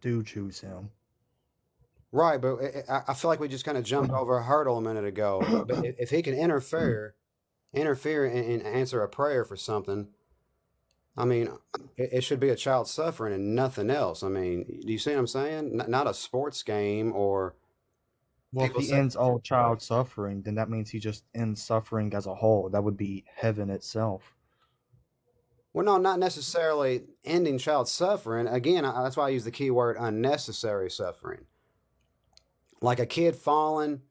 do choose him. Right, but I feel like we just kind of jumped over a hurdle a minute ago. But if he can interfere and answer a prayer for something, I mean, it should be a child suffering and nothing else. I mean, do you see what I'm saying? Not a sports game or Well, if people he say, ends all child suffering, then that means he just ends suffering as a whole. That would be heaven itself. well, no, not necessarily ending child suffering. Again, that's why I use the key word unnecessary suffering. Like a kid falling,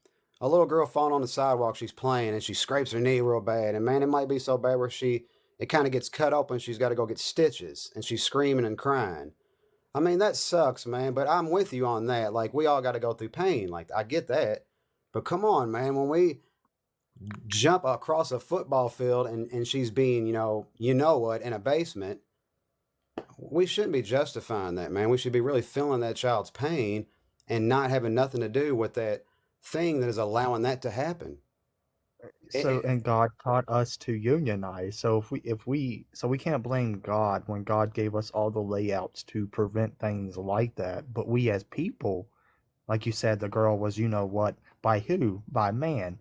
a little girl falling on the sidewalk, she's playing and she scrapes her knee real bad. And man, it might be so bad where it kind of gets cut open. She's got to go get stitches and she's screaming and crying. I mean, that sucks, man, but I'm with you on that. Like, we all got to go through pain. Like, I get that. But come on, man, when we jump across a football field and she's being, you know what, in a basement, we shouldn't be justifying that, man. We should be really feeling that child's pain and not having nothing to do with that thing that is allowing that to happen. So, It, and God taught us to unionize. So so we can't blame God when God gave us all the layouts to prevent things like that. But we as people, like you said, the girl was, you know what, by who? By man.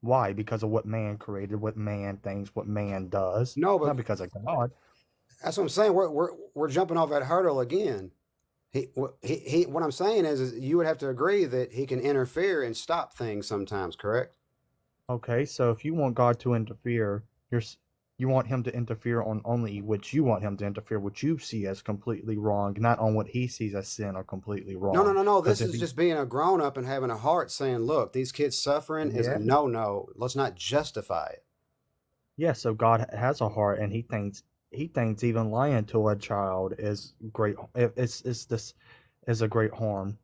Why? Because of what man created, what man thinks, what man does, no, but not because of God. that's what I'm saying. We're jumping off that hurdle again. What I'm saying is you would have to agree that he can interfere and stop things sometimes, correct? Okay, so if you want God to interfere, you want him to interfere on only what you want him to interfere, what you see as completely wrong, not on what he sees as sin or completely No, no, wrong. no, no. Because This if is he, just being a grown up and having a heart saying, look, these kids suffering is a yeah, no no. Let's not justify it. yeah, so God has a heart, and he thinks even lying to a child is great. It's this is a great harm.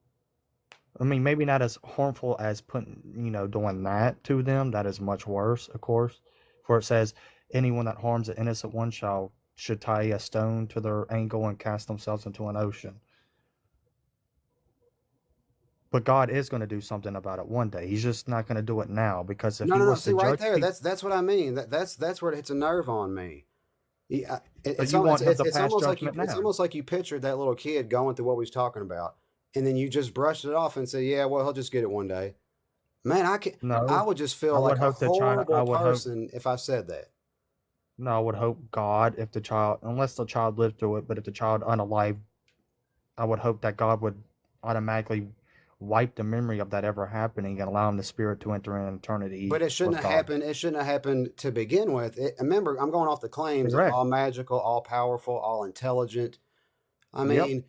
I mean, maybe not as harmful as doing that to them. That is much worse, of course. For it says, anyone that harms an innocent one shall should tie a stone to their ankle and cast themselves into an ocean. But God is going to do something about it one day. He's just not going to do it now because if No, he no, no. was to See right judge there. people, That's what I mean. That's where it hits a nerve on me. Yeah, so you want him to it's pass almost like judgment it's now. almost like you pictured that little kid going through what we was talking about, and then you just brushed it off and said, "Yeah, well, he'll just get it one day." Man, I No, would just I feel would like a hope that China. horrible I would hope person if I said that. no. I would hope God, if the child, unless the child lived through it, but if the child unalive, I would hope that God would automatically wipe the memory of that ever happening and allowing the spirit to enter in But eternity it shouldn't with have God. happened. It shouldn't have happened to begin with. Remember, I'm going off the claims of Correct. all magical, all powerful, all intelligent. I Yep. mean,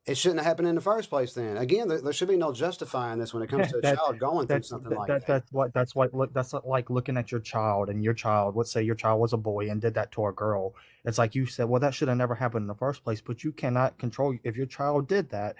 it shouldn't have happened in the first place. Then again, there should be no justifying this when it comes to a that child going through that's something that, like that that. that's what look that's like looking at your child and your child. Let's say your child was a boy and did that to a girl. It's like you said, well, that should have never happened in the first place. But you cannot control if your child did that.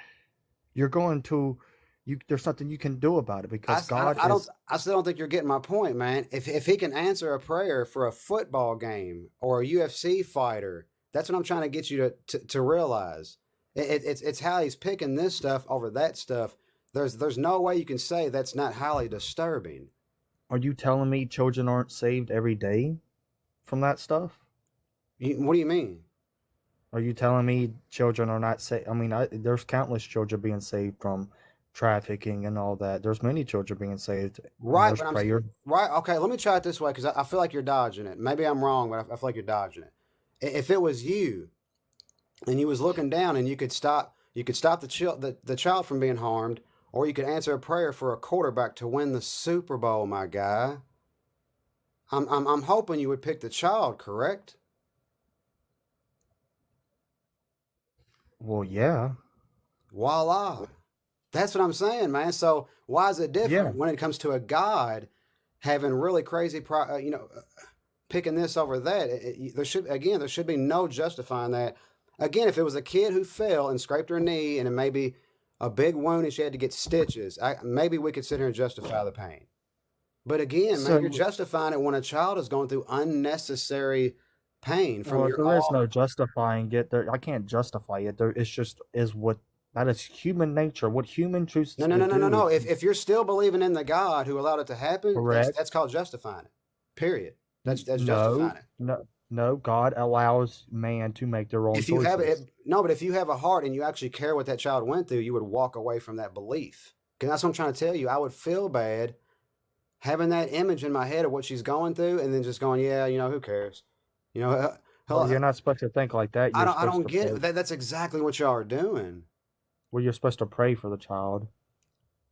You're going to you. There's nothing you can do about it because God I don't. is. I still don't think you're getting my point, man. If he can answer a prayer for a football game or a UFC fighter, that's what I'm trying to get you to realize. It's how he's picking this stuff over that stuff. There's no way you can say that's not highly disturbing. Are you telling me children aren't saved every day from that stuff? What do you mean? Are you telling me children are not saved? I mean, there's countless children being saved from trafficking and all that. There's many children being saved, and Right, there's but prayer. right. Okay, let me try it this way because I feel like you're dodging it. Maybe I'm wrong, but I feel like you're dodging it. If it was you and you was looking down and you could stop the child from being harmed, or you could answer a prayer for a quarterback to win the Super Bowl, my guy. I'm hoping you would pick the child, correct? Well, yeah, Voila. That's what I'm saying, man. So why is it yeah. different when it comes to a God having really crazy, picking this over that? There should be no justifying that. Again, if it was a kid who fell and scraped her knee and it may be a big wound and she had to get stitches, maybe we could sit here and justify the pain. But again, man, you're So, justifying it when a child is going through unnecessary pain from well, your there is all. no justifying it. There, I can't justify it. There, it's just is what that is human nature. What human chooses No, no, to no, no, no, do no. is If you're still believing in the God who allowed it to happen, correct. that's called justifying it. Period. That's No, justifying it. no. No, God allows man to make their own If you have choices. it, no, but if you have a heart and you actually care what that child went through, you would walk away from that belief. Because that's what I'm trying to tell you. I would feel bad having that image in my head of what she's going through, and then just going, yeah, who cares? You know, Well, you're hell, not supposed to think like that. You're I supposed don't to get pray. it. That's exactly what y'all are doing. Well, you're supposed to pray for the child.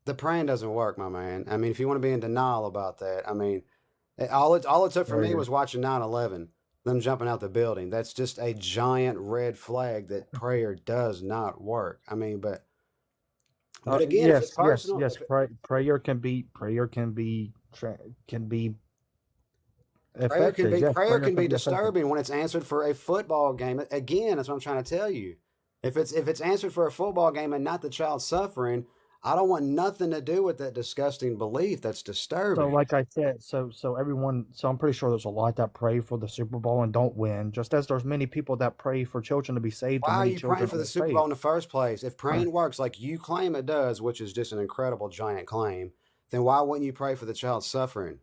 The praying doesn't work, my man. I mean, if you want to be in denial about that, I mean, all it took for me Prayer. was watching 9/11, them jumping out the building. That's just a giant red flag that prayer does not work. I mean, but again, if it's Yes, yes, personal, yes. Prayer can be effective. Yes, prayer prayer can can be be effective. disturbing when it's answered for a football game. Again, that's what I'm trying to tell you. If it's answered for a football game and not the child suffering, I don't want nothing to do with that disgusting belief. That's So, disturbing. like I said, so I'm pretty sure there's a lot that pray for the Super Bowl and don't win, just as there's many people that pray for children to be saved Why and are many you praying children for the aren't Super Bowl saved. in the first place? If praying works like you claim it does, which is just an incredible giant claim, then why wouldn't you pray for the child suffering?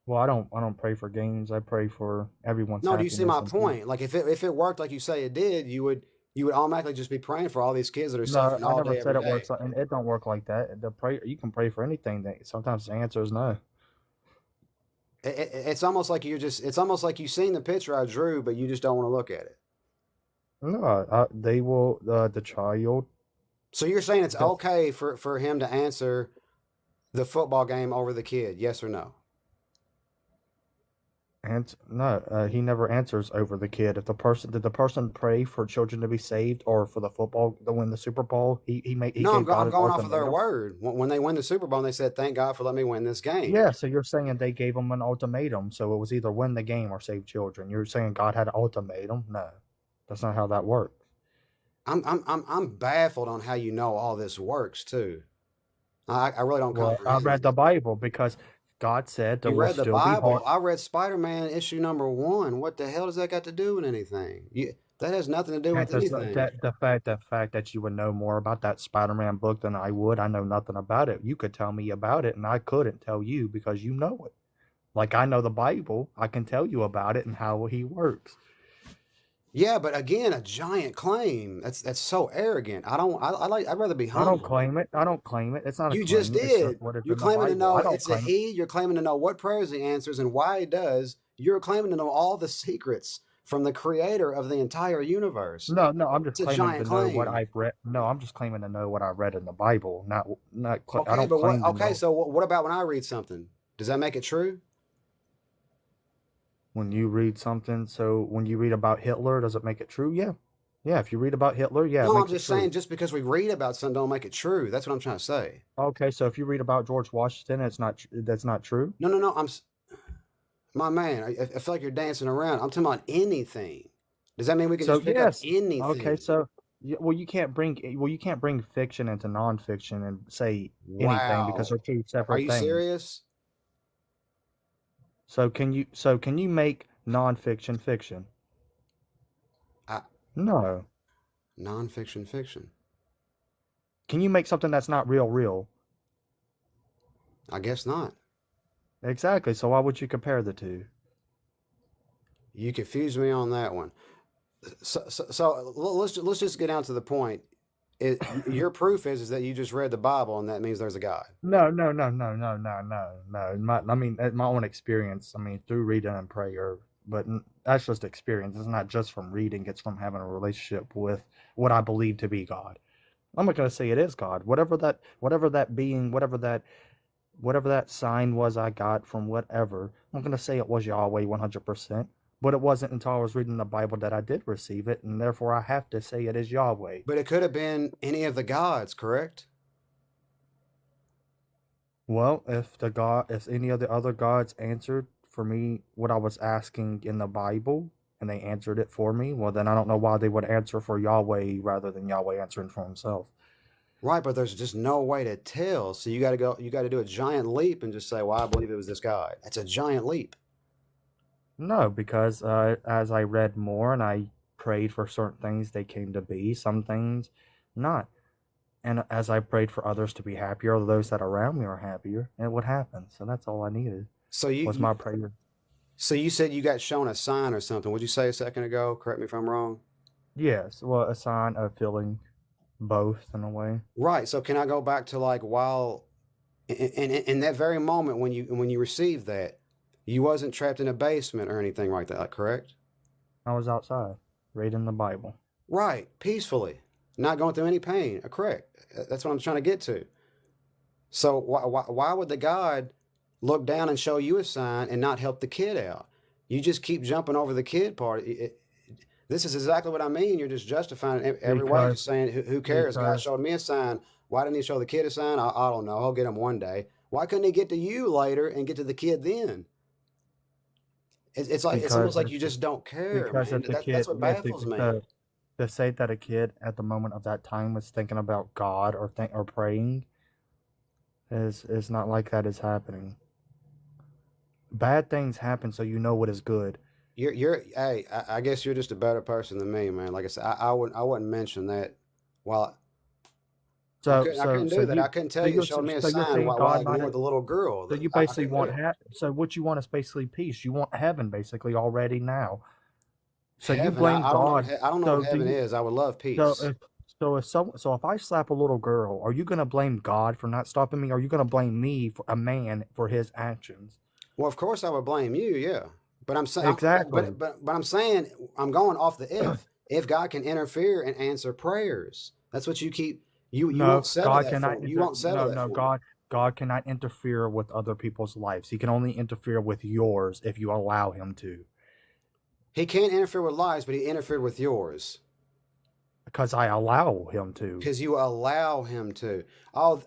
Well, I don't pray for games. I pray for everyone's No, do you see happiness my and peace. point? Like if it worked like you say it did, you would automatically just be praying for all these kids that are No, suffering I all never day every said it day. works, and it don't work like that. The pray You can pray for anything. That sometimes the answer is no. It's almost like it's almost like you've seen the picture I drew, but you just don't want to look at it. No, they will. The child So you're saying it's that okay for him to answer the football game over the kid, yes or no? and no, he never answers over the kid. If the person Did the person pray for children to be saved or for the football to win the Super Bowl, he No, gave God I'm an going off of their ultimatum. word. When they win the Super Bowl, and they said, "Thank God for letting me win this game." Yeah, so you're saying they gave him an ultimatum, so it was either win the game or save children. You're saying God had an ultimatum? No, that's not how that works. I'm baffled on how you know all this works too. I really don't Well, I comprehend read the it. Bible because God said there You will read the still be Bible. hard. I read Spider-Man issue number 1. What the hell does that got to do with anything? That has nothing to do And with anything. the fact that you would know more about that Spider-Man book than I would, I know nothing about it. You could tell me about it, and I couldn't tell you because you know it. Like I know the Bible, I can tell you about it and how he works. Yeah, but again, a giant claim. That's so arrogant. I don't. I'd rather be I don't humble. claim it. I don't claim it. It's not a You just claim. It's just did. what is You're in the claiming to Bible. know I don't it's a claim it. he. You're claiming to know what prayers he answers and why he does. You're claiming to know all the secrets from the creator of the entire universe. No, no, I'm just It's a claiming to giant know what claim. I've read. No, I'm just claiming to know what I read in the Bible. I Okay, don't but what? claim to Okay, know. so what about when I read something? Does that make it true? When you read something, so when you read about Hitler, does it make it true? Yeah. Yeah, if you read about Hitler, yeah, it No, I'm makes it just true. saying. Just because we read about something, don't make it true. That's what I'm trying to say. Okay, so if you read about George Washington, that's not true. No, no, no. My man. I feel like you're dancing around. I'm talking about anything. Does that mean we can So just pick up yes. Okay, anything? so you can't bring fiction into nonfiction and say anything because Wow. they're two Are separate you things. serious? So can you make nonfiction fiction? I, No. nonfiction fiction. Can you make something that's not real? I guess not. Exactly. So why would you compare the two? You confused me on that one. So let's just get down to the point. Your proof is that you just read the Bible and that means there's a God. No, no, no, no, no, no, no, no. My own experience. I mean, through reading and prayer, but that's just experience. It's not just from reading. It's from having a relationship with what I believe to be God. I'm not gonna say it is God. Whatever that being, whatever that sign was I got from whatever. I'm not gonna say it was Yahweh 100%. But it wasn't until I was reading the Bible that I did receive it, and therefore I have to say it is Yahweh. But it could have been any of the gods, correct? Well, if any of the other gods answered for me what I was asking in the Bible, and they answered it for me, well, then I don't know why they would answer for Yahweh rather than Yahweh answering for himself. Right, but there's just no way to tell. So you got to do a giant leap and just say, "Well, I believe it was this God." That's a giant leap. No, because as I read more and I prayed for certain things, they came to be. Some things, not. And as I prayed for others to be happier, those that are around me are happier, and it would happen. So that's all I needed So was my prayer. So you said you got shown a sign or something. What'd you say a second ago? Correct me if I'm wrong. Yes, well, a sign of feeling both in a way. Right. So can I go back to like while in that very moment when you received that, you wasn't trapped in a basement or anything like that, correct? I was outside reading the Bible. Right. Peacefully, not going through any pain. Correct. That's what I'm trying to get to. So why would the God look down and show you a sign and not help the kid out? You just keep jumping over the kid part. This is exactly what I mean. You're just justifying it every way, Because just saying, who cares? God because showed me a sign. Why didn't he show the kid a sign? I don't know. He'll get him one day. Why couldn't he get to you later and get to the kid then? It's like it's almost because like you just don't care, because man. if the That's kid what if baffles me. the to say that a kid at the moment of that time was thinking about God or praying is not like that is happening. Bad things happen so you know what is good. Hey, I guess you're just a better person than me, man. Like I said, I wouldn't mention that. Well, So I so couldn't so do that. you I couldn't tell so you to you're show me a so you're sign saying while I God might ignored the little girl. so you I basically couldn't do want it. so what you want is basically peace. You want heaven basically already now. So you Heaven, blame I don't know. God. I don't know what So do heaven you is. I would love so peace. if so if I slap a little girl, are you gonna blame God for not stopping me? Or are you gonna blame me for a man for his actions? Well, of course I would blame you, yeah. But I'm saying, Exactly. but I'm saying I'm going off the if. If God can interfere and answer prayers, that's what you keep. You No, won't settle God that cannot for me. You inter won't settle no, that no, for me. God cannot interfere with other people's lives. He can only interfere with yours if you allow him to. He can't interfere with lives, but he interfered with yours Because I allow him to. because you allow him to. Oh,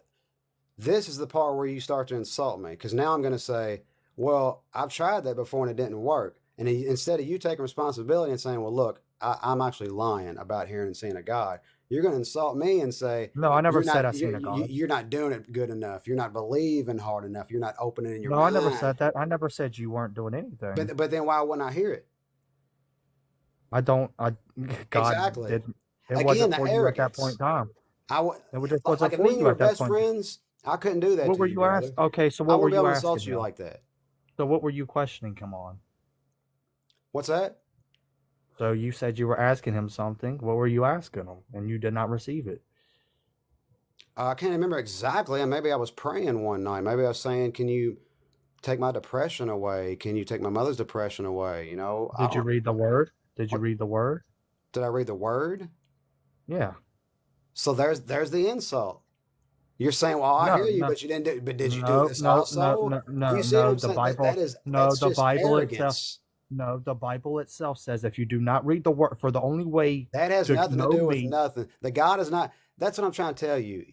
this is the part where you start to insult me because now I'm going to say, well, I've tried that before and it didn't work. And instead of you taking responsibility and saying, well, look, I'm actually lying about hearing and seeing a God, you're going to insult me and say, No, I never said I seen a God. you're not doing it good enough. You're not believing hard enough. You're not opening in your No, I never mind. said that. I never said you weren't doing anything. But then why wouldn't I hear it? I don't I God Exactly. didn't it Again, wasn't the for you at that point arrogance. in time. I would It just wasn't like if for me and you you were at that best point. friends, I couldn't do that What to were you, you asked? brother. Okay, so I what were wouldn't be you able to asking insult you him? like that. So what were you questioning him on? What's that? So you said you were asking him something. What were you asking him? And you did not receive it. I can't remember exactly. And maybe I was praying one night. Maybe I was saying, "Can you take my depression away? Can you take my mother's depression away?" You know, I Did you don't. read the word? Did you What read the word? did I read the word? Yeah. So there's the insult. You're saying, "Well, I hear No, you, no, but you didn't do. But did you do no, this no, no, also?" no, You no, see what no. I'm saying? No, That's the just Bible itself. arrogance. No, the Bible itself says if you do not read the word, for the only way That has to nothing to know do with me, nothing. The God is not. That's what I'm trying to tell you.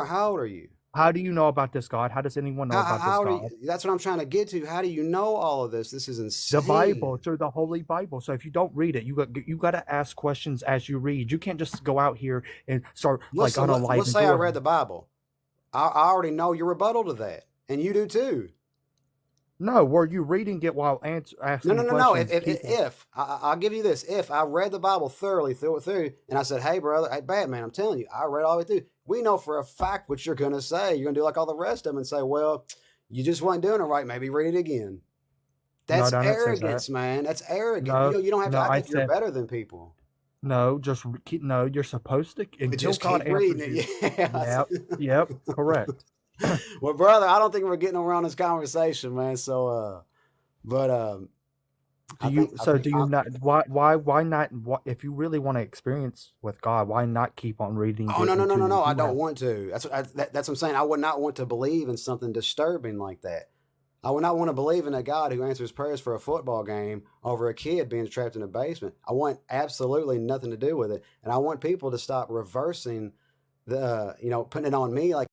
How old are you? how do you know about this God? How does anyone know about this How old are you? God? That's what I'm trying to get to. How do you know all of this? This is The Bible, insane. through the Holy Bible. So if you don't read it, you got to ask questions as you read. You can't just go out here and start like Listen, let's unalive say I your. read the Bible. I already know your rebuttal to that, and you do too. No, were you reading it while asking No. questions? I'll give you this, if I read the Bible thoroughly through, and I said, "Hey, brother, hey, Batman, I'm telling you, I read all the way through." We know for a fact what you're gonna say. You're gonna do like all the rest of them and say, "Well, you just weren't doing it right. Maybe read it again." No, That's I didn't say that. arrogance, man. That's arrogant. No, You don't have to no, act I like you're said better than people. no. Just no. You're supposed to But until just God keep reading answers you. it. Yes. Yep, yep, correct. Well, brother, I don't think we're getting around this conversation, man. So, but Do you? I So think do you not? Why not? If you really want to experience with God, why not keep on reading oh it until you no, I do don't have? want to. That's what I'm saying. I would not want to believe in something disturbing like that. I would not want to believe in a God who answers prayers for a football game over a kid being trapped in a basement. I want absolutely nothing to do with it, and I want people to stop reversing the, putting it on me like.